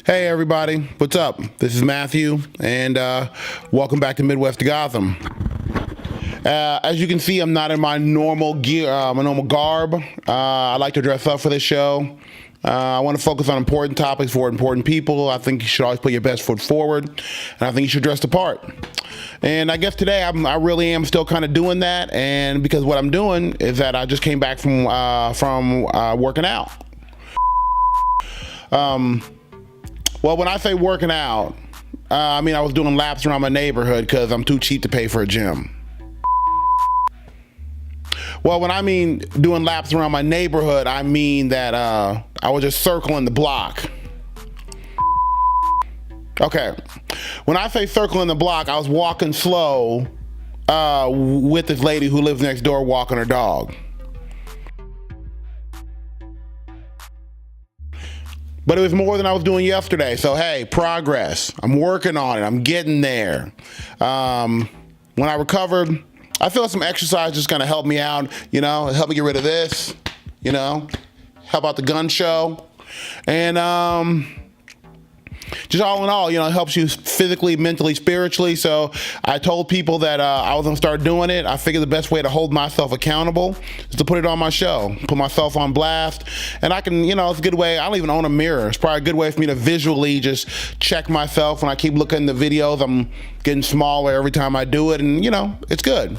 Hey everybody, what's up? This is Matthew, and welcome back to Midwest to Gotham. As you can see, I'm not in my normal gear, my normal garb. I like to dress up for this show. I want to focus on important topics for important people. I think you should always put your best foot forward, and I think you should dress the part. And I guess today I really am still kind of doing that, and because what I'm doing is that I just came back from working out. Well, when I say working out, I mean I was doing laps around my neighborhood because I'm too cheap to pay for a gym. Well, when I mean doing laps around my neighborhood, I mean that I was just circling the block. Okay, when I say circling the block, I was walking slow with this lady who lives next door walking her dog. But it was more than I was doing yesterday. So, hey, progress. I'm working on it. I'm getting there. When I recovered, I feel some exercise just going to help me out, help me get rid of this, help out the gun show. And just all in all, it helps you physically, mentally, spiritually. So I told people that I was going to start doing it. I figured the best way to hold myself accountable is to put it on my show, put myself on blast. And I can, it's a good way. I don't even own a mirror. It's probably a good way for me to visually just check myself. When I keep looking at the videos, I'm getting smaller every time I do it. And, it's good.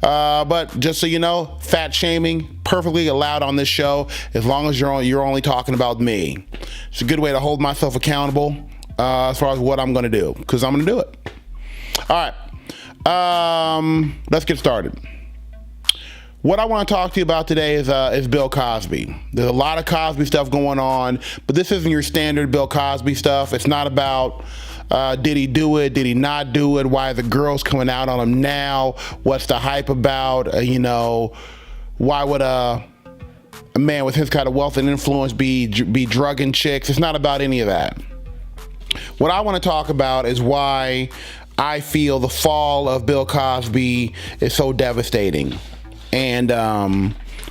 But just so you know, fat shaming, perfectly allowed on this show as long as you're only talking about me. It's a good way to hold myself accountable as far as what I'm going to do, because I'm going to do it. All right, let's get started. What I want to talk to you about today is Bill Cosby. There's a lot of Cosby stuff going on, but this isn't your standard Bill Cosby stuff. It's not about did he do it, did he not do it, why are the girls coming out on him now, what's the hype about, why would a man with his kind of wealth and influence be drugging chicks. It's not about any of that. What I want to talk about is why I feel the fall of Bill Cosby is so devastating, and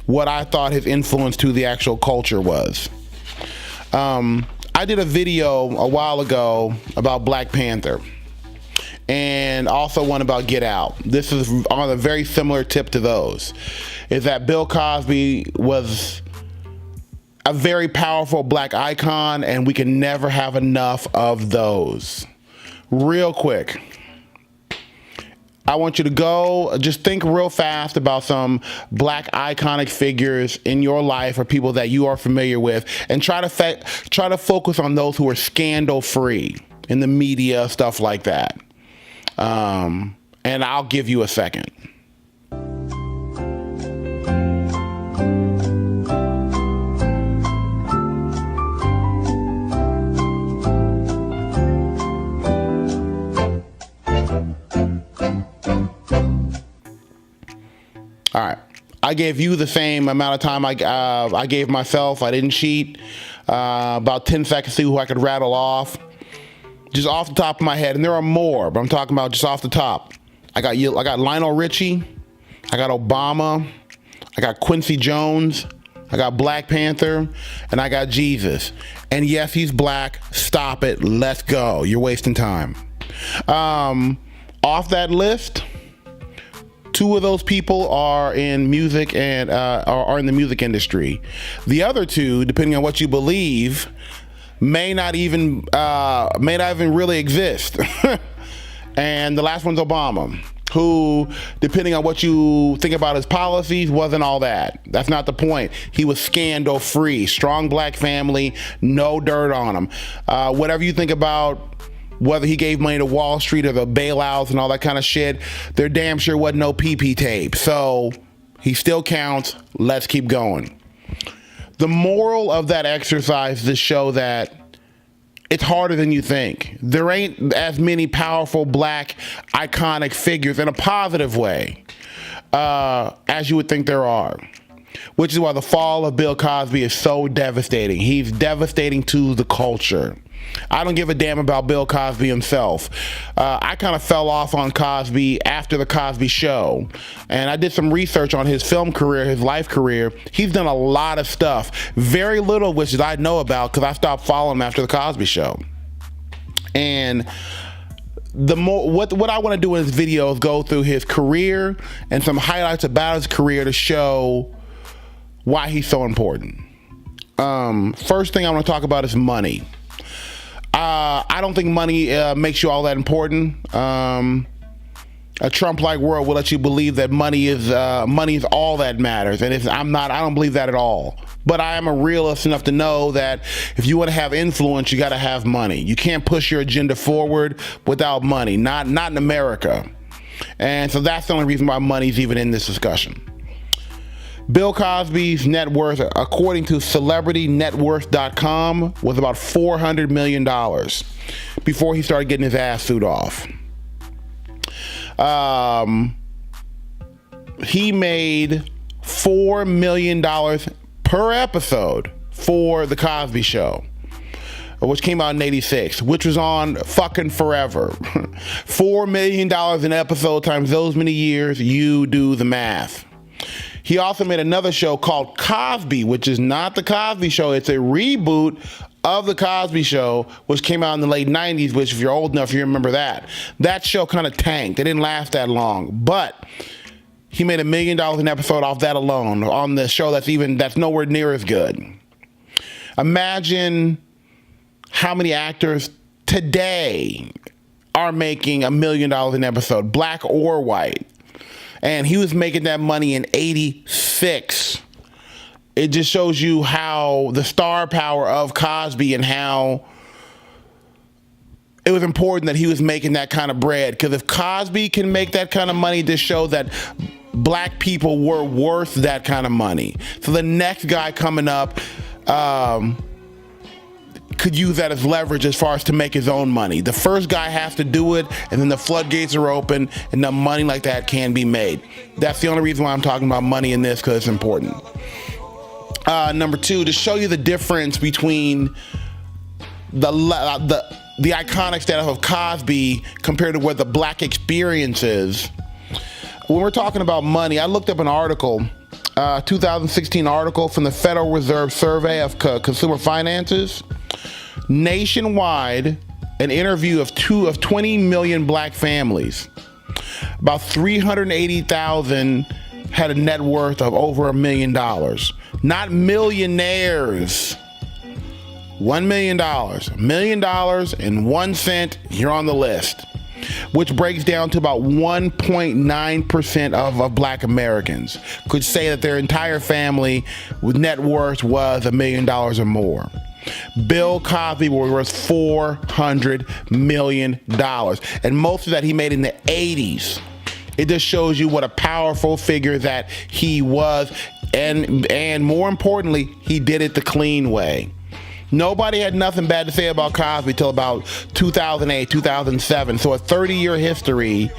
what I thought his influence to the actual culture was. I did a video a while ago about Black Panther, and also one about Get Out. This is on a very similar tip to those, is that Bill Cosby was a very powerful black icon, and we can never have enough of those. Real quick, I want you to go just think real fast about some black iconic figures in your life or people that you are familiar with, and try to focus on those who are scandal free in the media, stuff like that. And I'll give you a second. All right, I gave you the same amount of time I gave myself. I didn't cheat. About 10 seconds to see who I could rattle off, just off the top of my head. And there are more, but I'm talking about just off the top. I got Lionel Richie. I got Obama. I got Quincy Jones. I got Black Panther, and I got Jesus. And yes, he's black. Stop it. Let's go. You're wasting time. Off that list, 2 of those people are in music and are in the music industry. The other 2, depending on what you believe, may not even really exist. And the last one's Obama, who, depending on what you think about his policies, wasn't all that. That's not the point. He was scandal free, strong black family, no dirt on him. Whatever you think about whether he gave money to Wall Street or the bailouts and all that kind of shit, there damn sure wasn't no PP tape. So he still counts. Let's keep going. The moral of that exercise is to show that it's harder than you think. There ain't as many powerful black iconic figures in a positive way as you would think there are. Which is why the fall of Bill Cosby is so devastating. He's devastating to the culture. I don't give a damn about Bill Cosby himself. I kind of fell off on Cosby after the Cosby Show, and I did some research on his film career, his life career. He's done a lot of stuff, very little of which I know about because I stopped following him after the Cosby Show. And what I want to do in this video is go through his career and some highlights about his career to show why he's so important. First thing I want to talk about is money. I don't think money makes you all that important. A Trump-like world will let you believe that money is all that matters, and I don't believe that at all. But I am a realist enough to know that if you want to have influence, you got to have money. You can't push your agenda forward without money. Not in America. And so that's the only reason why money's even in this discussion. Bill Cosby's net worth, according to CelebrityNetWorth.com, was about $400 million before he started getting his ass suit off. He made $4 million per episode for The Cosby Show, which came out in '86, which was on fucking forever. $4 million an episode times those many years, you do the math. He also made another show called Cosby, which is not The Cosby Show. It's a reboot of The Cosby Show, which came out in the late 90s, which if you're old enough, you remember that. That show kind of tanked. It didn't last that long, but he made $1 million an episode off that alone on the show that's nowhere near as good. Imagine how many actors today are making $1 million an episode, black or white. And he was making that money in '86. It just shows you how the star power of Cosby and how it was important that he was making that kind of bread. Because if Cosby can make that kind of money, this shows that black people were worth that kind of money. So the next guy coming up could use that as leverage as far as to make his own money. The first guy has to do it, and then the floodgates are open, and the money like that can be made. That's the only reason why I'm talking about money in this, because it's important. Number two, to show you the difference between the iconic status of Cosby compared to what the black experience is. When we're talking about money, I looked up an article, 2016 article from the Federal Reserve Survey of Consumer Finances. Nationwide, an interview of 20 million black families. About 380,000 had a net worth of over $1 million. Not millionaires. $1 million. $1 million and 1 cent, you're on the list. Which breaks down to about 1.9% of black Americans could say that their entire family with net worth was $1 million or more. Bill Cosby was worth $400 million, and most of that he made in the 80s. It just shows you what a powerful figure that he was, and more importantly, he did it the clean way. Nobody had nothing bad to say about Cosby till about 2008, 2007. So a 30-year history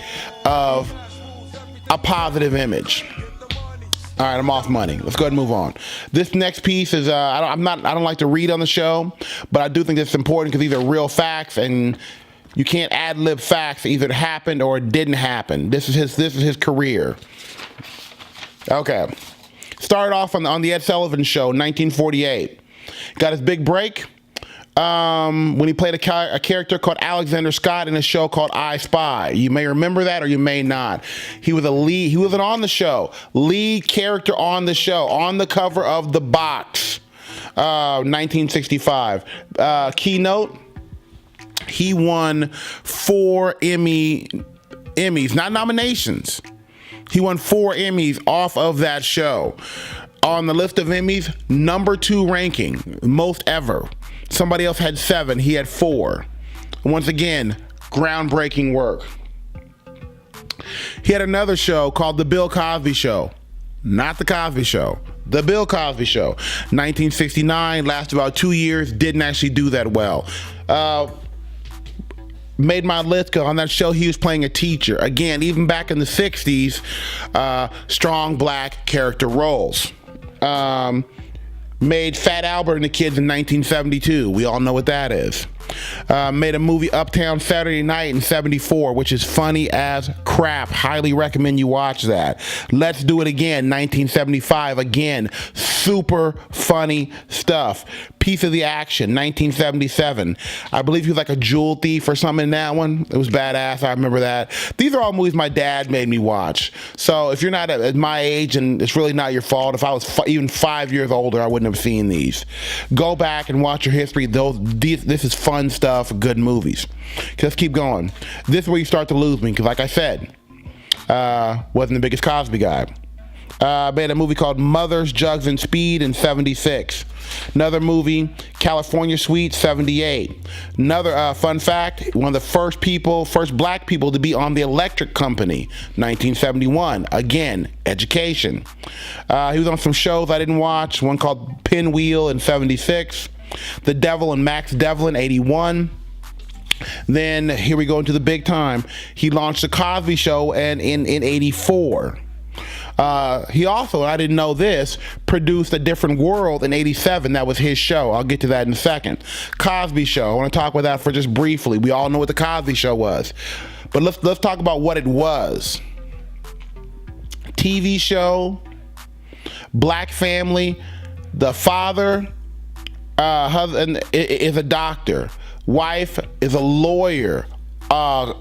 of a positive image. All right, I'm off money. Let's go ahead and move on. This next piece is I don't like to read on the show, but I do think it's important because these are real facts, and you can't ad-lib facts. Either it happened or it didn't happen. This is his career. Okay, started off on the Ed Sullivan Show, 1948. Got his big break when he played a character called Alexander Scott in a show called I Spy. You may remember that or you may not. He was he was on the show, lead character on the show, on the cover of The Box, 1965. Keynote, he won 4 Emmys, not nominations. He won 4 Emmys off of that show. On the list of Emmys, number 2 ranking, most ever. Somebody else had 7, he had 4. Once again, groundbreaking work. He had another show called The Bill Cosby Show. Not The Cosby Show. The Bill Cosby Show. 1969, lasted about 2 years, didn't actually do that well. Made my list because on that show he was playing a teacher. Again, even back in the 60s, strong black character roles. Made Fat Albert and the Kids in 1972. We all know what that is. Made a movie Uptown Saturday Night in 74, which is funny as crap. Highly recommend you watch that. Let's Do It Again, 1975. Again, super funny stuff. Piece of the Action, 1977. I believe he was like a jewel thief or something in that one. It was badass. I remember that. These are all movies my dad made me watch. So if you're not at my age, and it's really not your fault, if I was even 5 years older, I wouldn't have seen these. Go back and watch your history. This is fun stuff, good movies. Let's keep going. This is where you start to lose me, because like I said, wasn't the biggest Cosby guy. Made a movie called Mothers, Jugs, and Speed in 76. Another movie, California Suite, 78. Another fun fact, one of the first black people to be on the Electric Company, 1971. Again, education. He was on some shows I didn't watch, one called Pinwheel in 76. The Devil and Max Devlin, 81. Then here we go into the big time. He launched the Cosby Show and in 84. He also, and I didn't know this, produced A Different World in 87. That was his show. I'll get to that in a second. Cosby Show. I want to talk about that for just briefly. We all know what the Cosby Show was. But let's talk about what it was. TV show, black family, the father, husband is a doctor, wife is a lawyer, a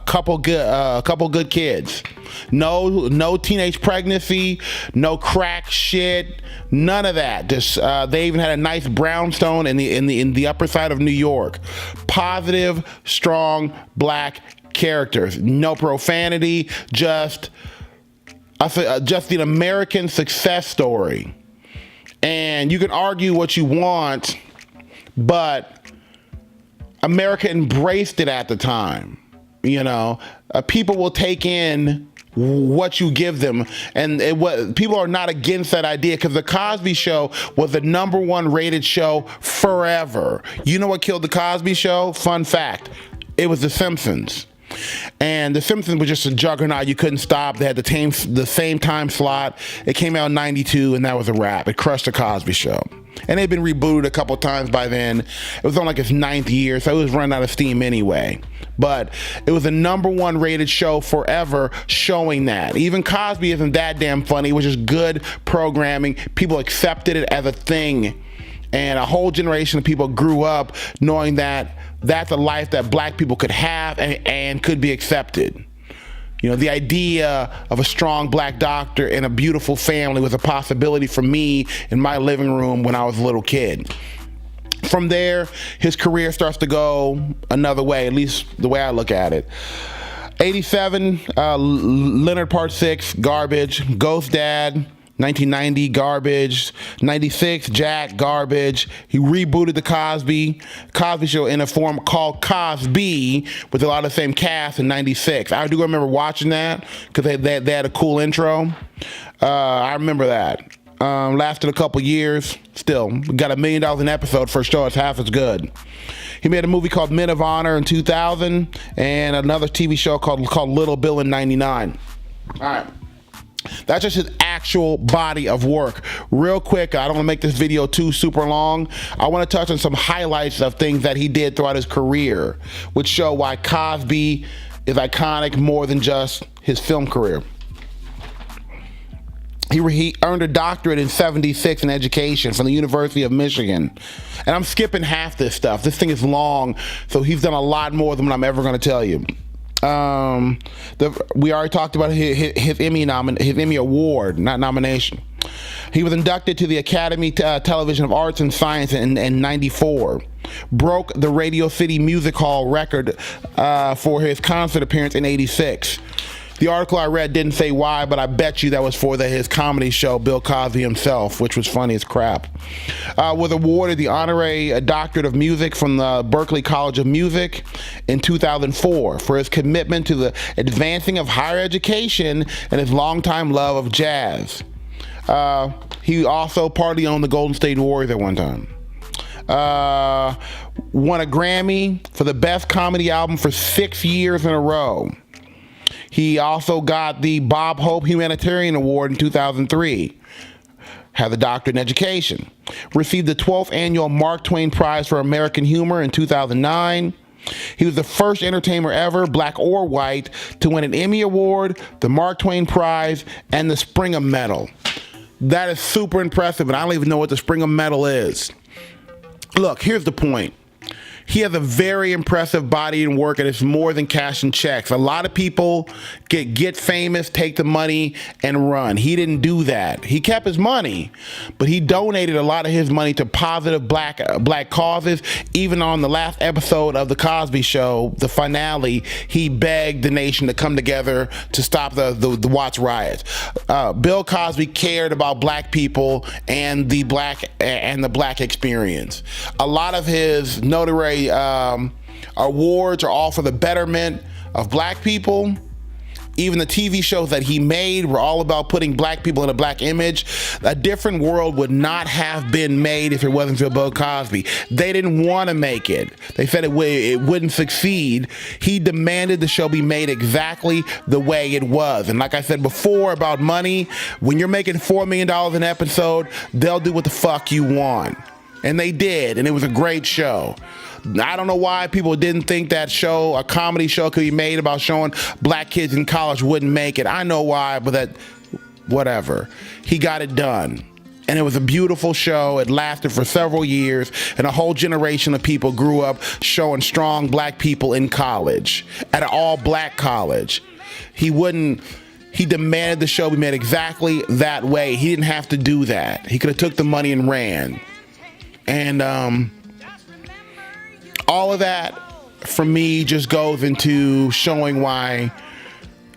couple good kids. No teenage pregnancy, no crack shit, none of that. Just they even had a nice brownstone in the upper side of New York. Positive, strong black characters. No profanity. Just an American success story. And you can argue what you want, but America embraced it at the time. People will take in what you give them, and people are not against that idea, because the Cosby Show was the #1 rated show forever. You know what killed the Cosby Show? Fun fact: it was The Simpsons. And The Simpsons was just a juggernaut. You couldn't stop. They had the same time slot. It came out in 92, and that was a wrap. It crushed the Cosby Show. And they'd been rebooted a couple times by then. It was on like its 9th year, so it was running out of steam anyway. But it was the #1 rated show forever, showing that. Even Cosby isn't that damn funny. It was just good programming. People accepted it as a thing. And a whole generation of people grew up knowing that that's a life that black people could have and could be accepted. The idea of a strong black doctor and a beautiful family was a possibility for me in my living room when I was a little kid. From there, his career starts to go another way, at least the way I look at it. 87, Leonard Part 6, garbage. Ghost Dad, 1990, garbage. 96, Jack, garbage. He rebooted the Cosby Show in a form called Cosby with a lot of the same cast in 96. I do remember watching that because they had a cool intro. I remember that. Lasted a couple years. Still, got $1 million an episode for a show. It's half as good. He made a movie called Men of Honor in 2000 and another TV show called Little Bill in 99. All right. That's just his actual body of work. Real quick, I don't want to make this video too super long. I want to touch on some highlights of things that he did throughout his career, which show why Cosby is iconic more than just his film career. He earned a doctorate in 76 in education from the University of Michigan. And I'm skipping half this stuff. This thing is long, so he's done a lot more than what I'm ever going to tell you. We already talked about his Emmy Award, not nomination. He was inducted to the Academy Television of Arts and Science in 94. Broke the Radio City Music Hall record for his concert appearance in 86. The article I read didn't say why, but I bet you that was for his comedy show, Bill Cosby himself, which was funny as crap. Was awarded the honorary doctorate of music from the Berklee College of Music in 2004 for his commitment to the advancing of higher education and his longtime love of jazz. He also partly owned the Golden State Warriors at one time. Won a Grammy for the best comedy album for 6 years in a row. He also got the Bob Hope Humanitarian Award in 2003. Had a doctorate in education. Received the 12th annual Mark Twain Prize for American Humor in 2009. He was the first entertainer ever, black or white, to win an Emmy Award, the Mark Twain Prize, and the Springer Medal. That is super impressive, and I don't even know what the Springer Medal is. Look, here's the point. He has a very impressive body and work, and it's more than cash and checks. A lot of people get famous, take the money, and run. He didn't do that. He kept his money, but he donated a lot of his money to positive black causes. Even on the last episode of the Cosby Show, the finale, he begged the nation to come together to stop the Watts riots. Bill Cosby cared about black people and the black experience. A lot of his notoriety awards are all for the betterment of black people. Even the TV shows that he made were all about putting black people in a black image. A different world would not have been made if it wasn't for Bill Cosby. They didn't want to make it. They said it wouldn't succeed. He demanded the show be made exactly the way it was. And like I said before about money, when you're making $4 million an episode, they'll do what the fuck you want. And they did, and it was a great show. I don't know why people didn't think that show, a comedy show, could be made about showing black kids in college wouldn't make it. I know why, but whatever. He got it done. And it was a beautiful show. It lasted for several years, and a whole generation of people grew up showing strong black people in college, at an all-black college. He demanded the show be made exactly that way. He didn't have to do that. He could have took the money and ran. And all of that, for me, just goes into showing why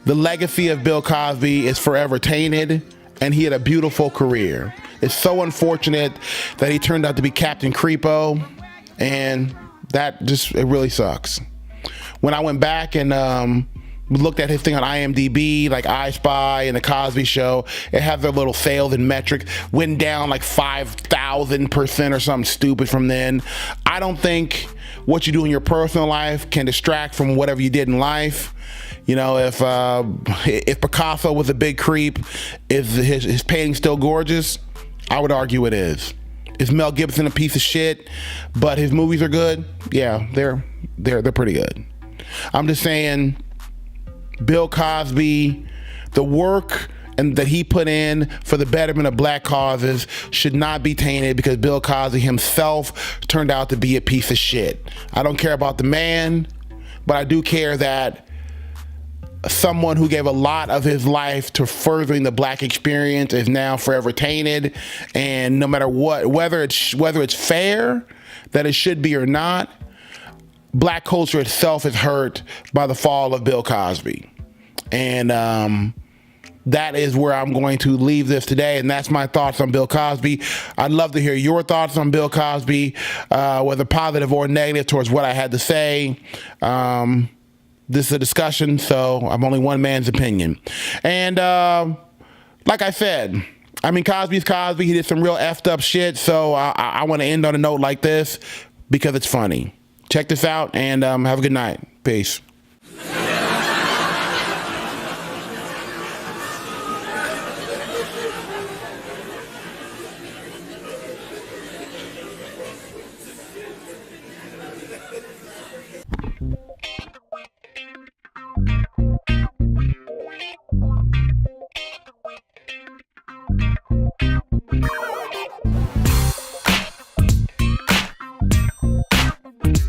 the legacy of Bill Cosby is forever tainted, and he had a beautiful career. It's so unfortunate that he turned out to be Captain Creepo, and that just, it really sucks. When I went back and looked at his thing on IMDb, like I Spy and the Cosby Show, it had their little sales and metrics, went down like 5,000% or something stupid from then. I don't think what you do in your personal life can distract from whatever you did in life. You know, if Picasso was a big creep, is his painting still gorgeous? I would argue it is. Is Mel Gibson a piece of shit, but his movies are good? Yeah, they're pretty good. I'm just saying, Bill Cosby, the work and that he put in for the betterment of black causes should not be tainted because Bill Cosby himself turned out to be a piece of shit. I don't care about the man, but I do care that someone who gave a lot of his life to furthering the black experience is now forever tainted. And no matter what, whether it's fair that it should be or not, black culture itself is hurt by the fall of Bill Cosby. And that is where I'm going to leave this today, and that's my thoughts on Bill Cosby. I'd love to hear your thoughts on Bill Cosby, whether positive or negative towards what I had to say. This is a discussion, so I'm only one man's opinion. And like I said, I mean, Cosby's Cosby. He did some real effed up shit, so I want to end on a note like this because it's funny. Check this out, and have a good night. Peace.